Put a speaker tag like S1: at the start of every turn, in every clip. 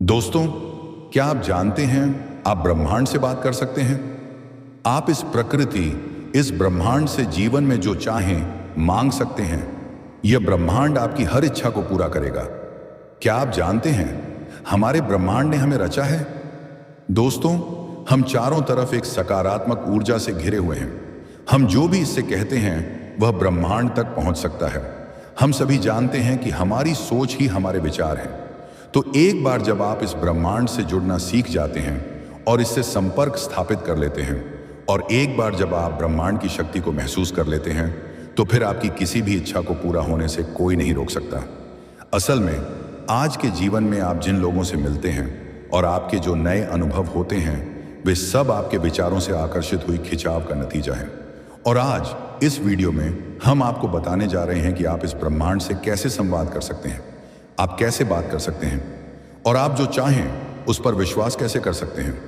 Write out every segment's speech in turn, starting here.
S1: दोस्तों, क्या आप जानते हैं आप ब्रह्मांड से बात कर सकते हैं। आप इस प्रकृति, इस ब्रह्मांड से जीवन में जो चाहें मांग सकते हैं। यह ब्रह्मांड आपकी हर इच्छा को पूरा करेगा। क्या आप जानते हैं हमारे ब्रह्मांड ने हमें रचा है। दोस्तों, हम चारों तरफ एक सकारात्मक ऊर्जा से घिरे हुए हैं। हम जो भी इससे कहते हैं वह ब्रह्मांड तक पहुंच सकता है। हम सभी जानते हैं कि हमारी सोच ही हमारे विचार हैं। तो एक बार जब आप इस ब्रह्मांड से जुड़ना सीख जाते हैं और इससे संपर्क स्थापित कर लेते हैं, और एक बार जब आप ब्रह्मांड की शक्ति को महसूस कर लेते हैं, तो फिर आपकी किसी भी इच्छा को पूरा होने से कोई नहीं रोक सकता। असल में आज के जीवन में आप जिन लोगों से मिलते हैं और आपके जो नए अनुभव होते हैं, वे सब आपके विचारों से आकर्षित हुई खिंचाव का नतीजा है। और आज इस वीडियो में हम आपको बताने जा रहे हैं कि आप इस ब्रह्मांड से कैसे संवाद कर सकते हैं, आप कैसे बात कर सकते हैं, और आप जो चाहें उस पर विश्वास कैसे कर सकते हैं।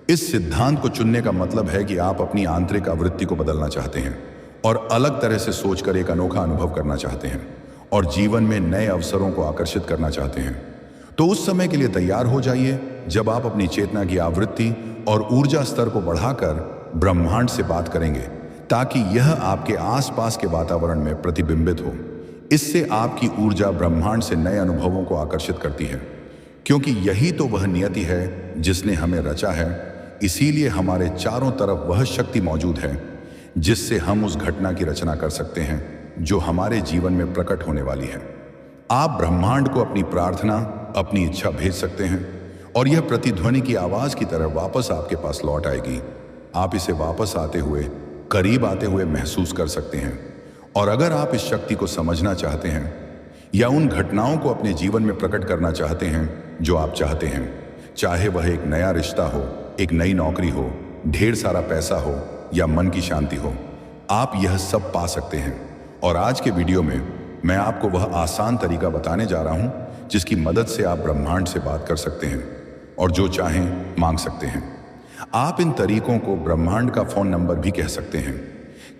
S1: इस सिद्धांत को चुनने का मतलब है कि आप अपनी आंतरिक आवृत्ति को बदलना चाहते हैं और अलग तरह से सोचकर एक अनोखा अनुभव करना चाहते हैं और जीवन में नए अवसरों को आकर्षित करना चाहते हैं। तो उस समय के लिए तैयार हो जाइए जब आप अपनी चेतना की आवृत्ति और ऊर्जा स्तर को बढ़ाकर ब्रह्मांड से बात करेंगे, ताकि यह आपके आसपास के वातावरण में प्रतिबिंबित हो। इससे आपकी ऊर्जा ब्रह्मांड से नए अनुभवों को आकर्षित करती है, क्योंकि यही तो वह नियति है जिसने हमें रचा है। इसीलिए हमारे चारों तरफ वह शक्ति मौजूद है जिससे हम उस घटना की रचना कर सकते हैं जो हमारे जीवन में प्रकट होने वाली है। आप ब्रह्मांड को अपनी प्रार्थना, अपनी इच्छा भेज सकते हैं और यह प्रतिध्वनि की आवाज की तरह वापस आपके पास लौट आएगी। आप इसे वापस आते हुए, करीब आते हुए महसूस कर सकते हैं। और अगर आप इस शक्ति को समझना चाहते हैं या उन घटनाओं को अपने जीवन में प्रकट करना चाहते हैं जो आप चाहते हैं, चाहे वह एक नया रिश्ता हो, एक नई नौकरी हो, ढेर सारा पैसा हो या मन की शांति हो, आप यह सब पा सकते हैं। और आज के वीडियो में मैं आपको वह आसान तरीका बताने जा रहा हूं जिसकी मदद से आप ब्रह्मांड से बात कर सकते हैं और जो चाहें मांग सकते हैं। आप इन तरीकों को ब्रह्मांड का फोन नंबर भी कह सकते हैं।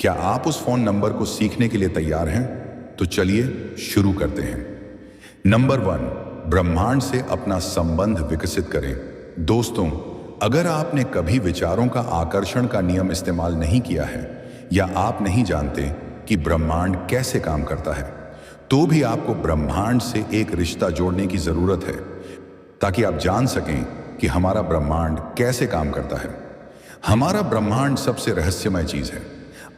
S1: क्या आप उस फोन नंबर को सीखने के लिए तैयार हैं? तो चलिए शुरू करते हैं। नंबर 1, ब्रह्मांड से अपना संबंध विकसित करें। दोस्तों, अगर आपने कभी विचारों का आकर्षण का नियम इस्तेमाल नहीं किया है या आप नहीं जानते कि ब्रह्मांड कैसे काम करता है, तो भी आपको ब्रह्मांड से एक रिश्ता जोड़ने की जरूरत है, ताकि आप जान सकें कि हमारा ब्रह्मांड कैसे काम करता है। हमारा ब्रह्मांड सबसे रहस्यमय चीज है।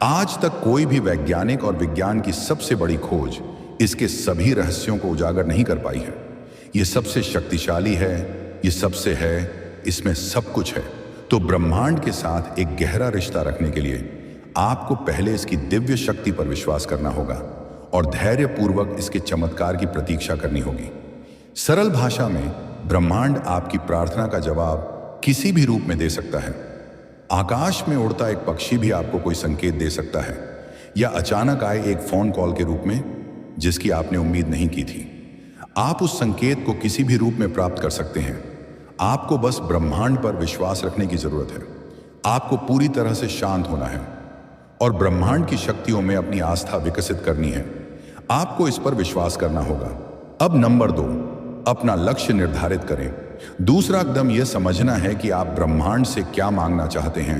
S1: आज तक कोई भी वैज्ञानिक और विज्ञान की सबसे बड़ी खोज इसके सभी रहस्यों को उजागर नहीं कर पाई है। यह सबसे शक्तिशाली है, यह सबसे है, इसमें सब कुछ है। तो ब्रह्मांड के साथ एक गहरा रिश्ता रखने के लिए आपको पहले इसकी दिव्य शक्ति पर विश्वास करना होगा और धैर्यपूर्वक इसके चमत्कार की प्रतीक्षा करनी होगी। सरल भाषा में, ब्रह्मांड आपकी प्रार्थना का जवाब किसी भी रूप में दे सकता है। आकाश में उड़ता एक पक्षी भी आपको कोई संकेत दे सकता है, या अचानक आए एक फोन कॉल के रूप में जिसकी आपने उम्मीद नहीं की थी। आप उस संकेत को किसी भी रूप में प्राप्त कर सकते हैं। आपको बस ब्रह्मांड पर विश्वास रखने की जरूरत है। आपको पूरी तरह से शांत होना है और ब्रह्मांड की शक्तियों में अपनी आस्था विकसित करनी है। आपको इस पर विश्वास करना होगा। अब नंबर 2, अपना लक्ष्य निर्धारित करें। दूसरा कदम यह समझना है कि आप ब्रह्मांड से क्या मांगना चाहते हैं,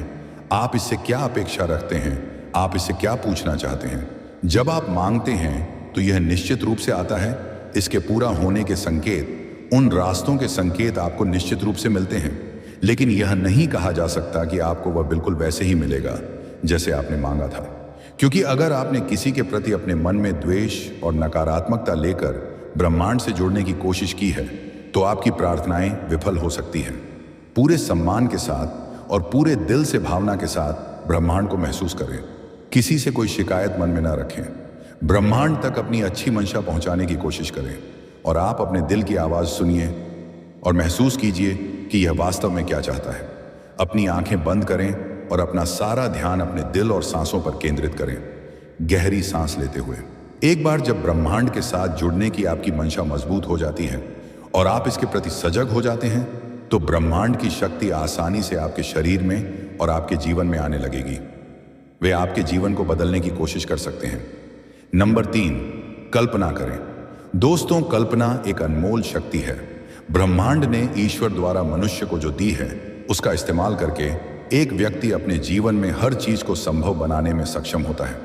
S1: आप इससे क्या अपेक्षा रखते हैं, आप इससे क्या पूछना चाहते हैं। जब आप मांगते हैं तो यह निश्चित रूप से आता है। इसके पूरा होने के संकेत, उन रास्तों के संकेत आपको निश्चित रूप से मिलते हैं, लेकिन यह नहीं कहा जा सकता कि आपको वह बिल्कुल वैसे ही मिलेगा जैसे आपने मांगा था। क्योंकि अगर आपने किसी के प्रति अपने मन में द्वेष और नकारात्मकता लेकर ब्रह्मांड से जुड़ने की कोशिश की है, तो आपकी प्रार्थनाएं विफल हो सकती हैं। पूरे सम्मान के साथ और पूरे दिल से, भावना के साथ ब्रह्मांड को महसूस करें। किसी से कोई शिकायत मन में ना रखें। ब्रह्मांड तक अपनी अच्छी मंशा पहुंचाने की कोशिश करें और आप अपने दिल की आवाज सुनिए और महसूस कीजिए कि यह वास्तव में क्या चाहता है। अपनी आंखें बंद करें और अपना सारा ध्यान अपने दिल और सांसों पर केंद्रित करें, गहरी सांस लेते हुए। एक बार जब ब्रह्मांड के साथ जुड़ने की आपकी मंशा मजबूत हो जाती है और आप इसके प्रति सजग हो जाते हैं, तो ब्रह्मांड की शक्ति आसानी से आपके शरीर में और आपके जीवन में आने लगेगी। वे आपके जीवन को बदलने की कोशिश कर सकते हैं। नंबर 3, कल्पना करें। दोस्तों, कल्पना एक अनमोल शक्ति है। ब्रह्मांड ने ईश्वर द्वारा मनुष्य को जो दी है उसका इस्तेमाल करके एक व्यक्ति अपने जीवन में हर चीज को संभव बनाने में सक्षम होता है।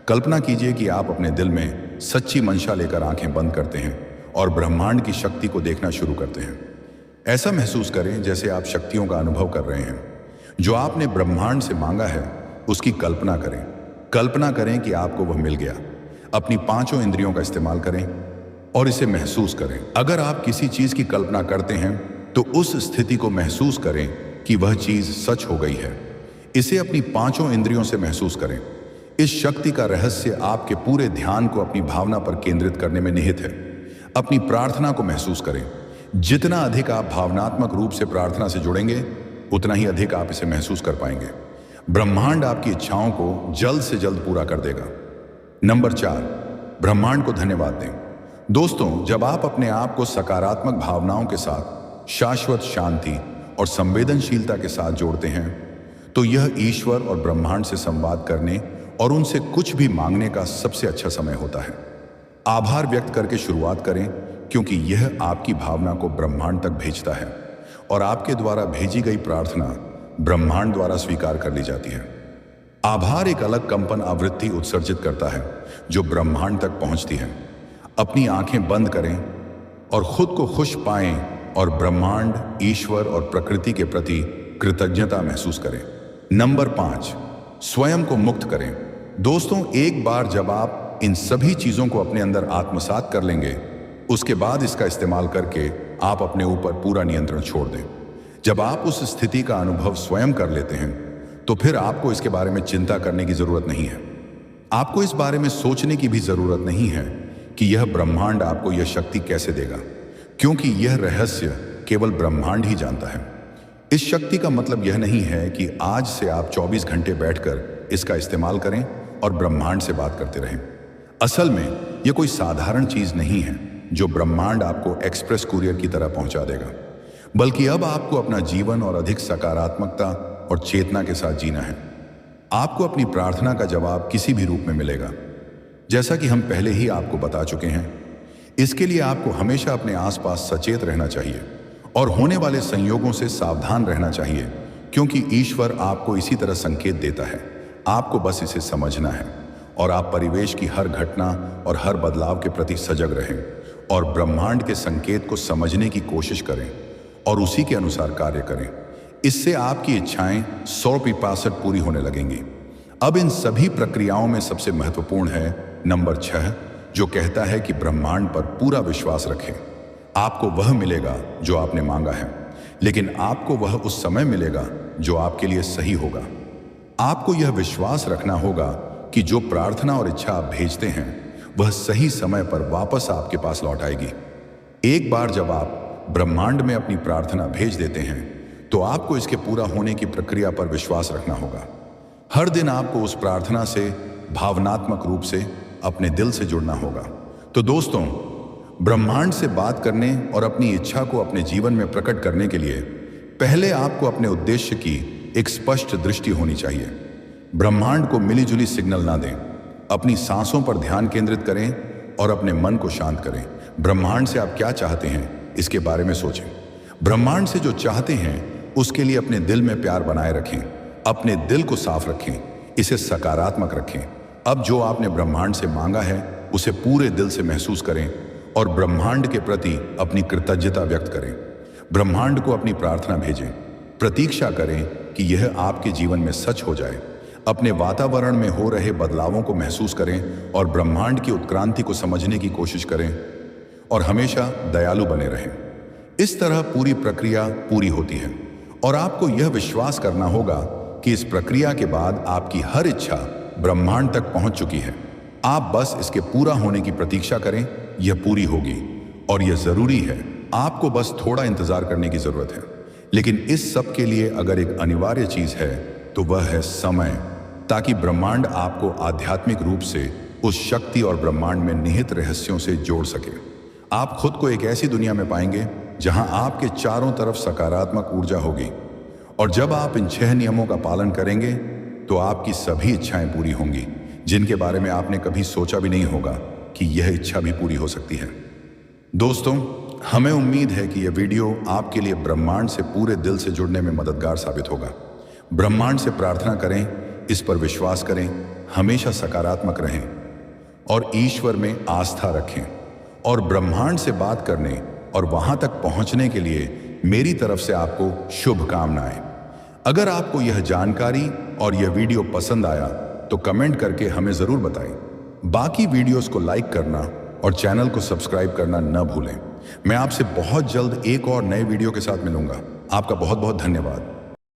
S1: कल्पना कीजिए कि आप अपने दिल में सच्ची मंशा लेकर आंखें बंद करते हैं और ब्रह्मांड की शक्ति को देखना शुरू करते हैं। ऐसा महसूस करें जैसे आप शक्तियों का अनुभव कर रहे हैं। जो आपने ब्रह्मांड से मांगा है उसकी कल्पना करें। कल्पना करें कि आपको वह मिल गया। अपनी पांचों इंद्रियों का इस्तेमाल करें और इसे महसूस करें। अगर आप किसी चीज की कल्पना करते हैं तो उस स्थिति को महसूस करें कि वह चीज सच हो गई है। इसे अपनी पांचों इंद्रियों से महसूस करें। इस शक्ति का रहस्य आपके पूरे ध्यान को अपनी भावना पर केंद्रित करने में निहित है। अपनी प्रार्थना को महसूस करें। जितना अधिक आप भावनात्मक रूप से प्रार्थना से जुड़ेंगे उतना ही अधिक आप इसे महसूस कर पाएंगे। ब्रह्मांड आपकी इच्छाओं को जल्द से जल्द पूरा कर देगा। नंबर 4, ब्रह्मांड को धन्यवाद दें। दोस्तों, जब आप अपने आप को सकारात्मक भावनाओं के साथ शाश्वत शांति और संवेदनशीलता के साथ जोड़ते हैं तो यह ईश्वर और ब्रह्मांड से संवाद करने और उनसे कुछ भी मांगने का सबसे अच्छा समय होता है। आभार व्यक्त करके शुरुआत करें क्योंकि यह आपकी भावना को ब्रह्मांड तक भेजता है और आपके द्वारा भेजी गई प्रार्थना ब्रह्मांड द्वारा स्वीकार कर ली जाती है। आभार एक अलग कंपन आवृत्ति उत्सर्जित करता है जो ब्रह्मांड तक पहुंचती है। अपनी आंखें बंद करें और खुद को खुश पाएं और ब्रह्मांड, ईश्वर और प्रकृति के प्रति कृतज्ञता महसूस करें। नंबर 5, स्वयं को मुक्त करें। दोस्तों, एक बार जब आप इन सभी चीजों को अपने अंदर आत्मसात कर लेंगे उसके बाद इसका इस्तेमाल करके आप अपने ऊपर पूरा नियंत्रण छोड़ दें। जब आप उस स्थिति का अनुभव स्वयं कर लेते हैं तो फिर आपको इसके बारे में चिंता करने की जरूरत नहीं है। आपको इस बारे में सोचने की भी जरूरत नहीं है कि यह ब्रह्मांड आपको यह शक्ति कैसे देगा, क्योंकि यह रहस्य केवल ब्रह्मांड ही जानता है। इस शक्ति का मतलब यह नहीं है कि आज से आप 24 घंटे बैठकर इसका इस्तेमाल करें और ब्रह्मांड से बात करते रहें। असल में यह कोई साधारण चीज नहीं है जो ब्रह्मांड आपको एक्सप्रेस कुरियर की तरह पहुंचा देगा, बल्कि अब आपको अपना जीवन और अधिक सकारात्मकता और चेतना के साथ जीना है। आपको अपनी प्रार्थना का जवाब किसी भी रूप में मिलेगा, जैसा कि हम पहले ही आपको बता चुके हैं। इसके लिए आपको हमेशा अपने आसपास सचेत रहना चाहिए और होने वाले संयोगों से सावधान रहना चाहिए, क्योंकि ईश्वर आपको इसी तरह संकेत देता है। आपको बस इसे समझना है और आप परिवेश की हर घटना और हर बदलाव के प्रति सजग रहें और ब्रह्मांड के संकेत को समझने की कोशिश करें और उसी के अनुसार कार्य करें। इससे आपकी इच्छाएं 100% पूरी होने लगेंगी। अब इन सभी प्रक्रियाओं में सबसे महत्वपूर्ण है नंबर 6, जो कहता है कि ब्रह्मांड पर पूरा विश्वास रखें। आपको वह मिलेगा जो आपने मांगा है, लेकिन आपको वह उस समय मिलेगा जो आपके लिए सही होगा। आपको यह विश्वास रखना होगा कि जो प्रार्थना और इच्छा आप भेजते हैं वह सही समय पर वापस आपके पास लौट आएगी। एक बार जब आप ब्रह्मांड में अपनी प्रार्थना भेज देते हैं तो आपको इसके पूरा होने की प्रक्रिया पर विश्वास रखना होगा। हर दिन आपको उस प्रार्थना से भावनात्मक रूप से अपने दिल से जुड़ना होगा। तो दोस्तों, ब्रह्मांड से बात करने और अपनी इच्छा को अपने जीवन में प्रकट करने के लिए पहले आपको अपने उद्देश्य की एक स्पष्ट दृष्टि होनी चाहिए। ब्रह्मांड को मिलीजुली सिग्नल ना दें। अपनी सांसों पर ध्यान केंद्रित करें और अपने मन को शांत करें। ब्रह्मांड से आप क्या चाहते हैं इसके बारे में सोचें। ब्रह्मांड से जो चाहते हैं उसके लिए अपने दिल में प्यार बनाए रखें। अपने दिल को साफ रखें, इसे सकारात्मक रखें। अब जो आपने ब्रह्मांड से मांगा है उसे पूरे दिल से महसूस करें और ब्रह्मांड के प्रति अपनी कृतज्ञता व्यक्त करें। ब्रह्मांड को अपनी प्रार्थना भेजें। प्रतीक्षा करें कि यह आपके जीवन में सच हो जाए। अपने वातावरण में हो रहे बदलावों को महसूस करें और ब्रह्मांड की उत्क्रांति को समझने की कोशिश करें और हमेशा दयालु बने रहें। इस तरह पूरी प्रक्रिया पूरी होती है और आपको यह विश्वास करना होगा कि इस प्रक्रिया के बाद आपकी हर इच्छा ब्रह्मांड तक पहुंच चुकी है। आप बस इसके पूरा होने की प्रतीक्षा करें, यह पूरी होगी और यह जरूरी है। आपको बस थोड़ा इंतजार करने की जरूरत है। लेकिन इस सब के लिए अगर एक अनिवार्य चीज है तो वह है समय, ताकि ब्रह्मांड आपको आध्यात्मिक रूप से उस शक्ति और ब्रह्मांड में निहित रहस्यों से जोड़ सके। आप खुद को एक ऐसी दुनिया में पाएंगे जहां आपके चारों तरफ सकारात्मक ऊर्जा होगी और जब आप इन 6 नियमों का पालन करेंगे तो आपकी सभी इच्छाएं पूरी होंगी, जिनके बारे में आपने कभी सोचा भी नहीं होगा कि यह इच्छा भी पूरी हो सकती है। दोस्तों, हमें उम्मीद है कि यह वीडियो आपके लिए ब्रह्मांड से पूरे दिल से जुड़ने में मददगार साबित होगा। ब्रह्मांड से प्रार्थना करें, इस पर विश्वास करें, हमेशा सकारात्मक रहें और ईश्वर में आस्था रखें। और ब्रह्मांड से बात करने और वहां तक पहुंचने के लिए मेरी तरफ से आपको शुभकामनाएं। अगर आपको यह जानकारी और यह वीडियो पसंद आया तो कमेंट करके हमें जरूर बताएं। बाकी वीडियोस को लाइक करना और चैनल को सब्सक्राइब करना न भूलें। मैं आपसे बहुत जल्द एक और नए वीडियो के साथ मिलूंगा। आपका बहुत बहुत धन्यवाद।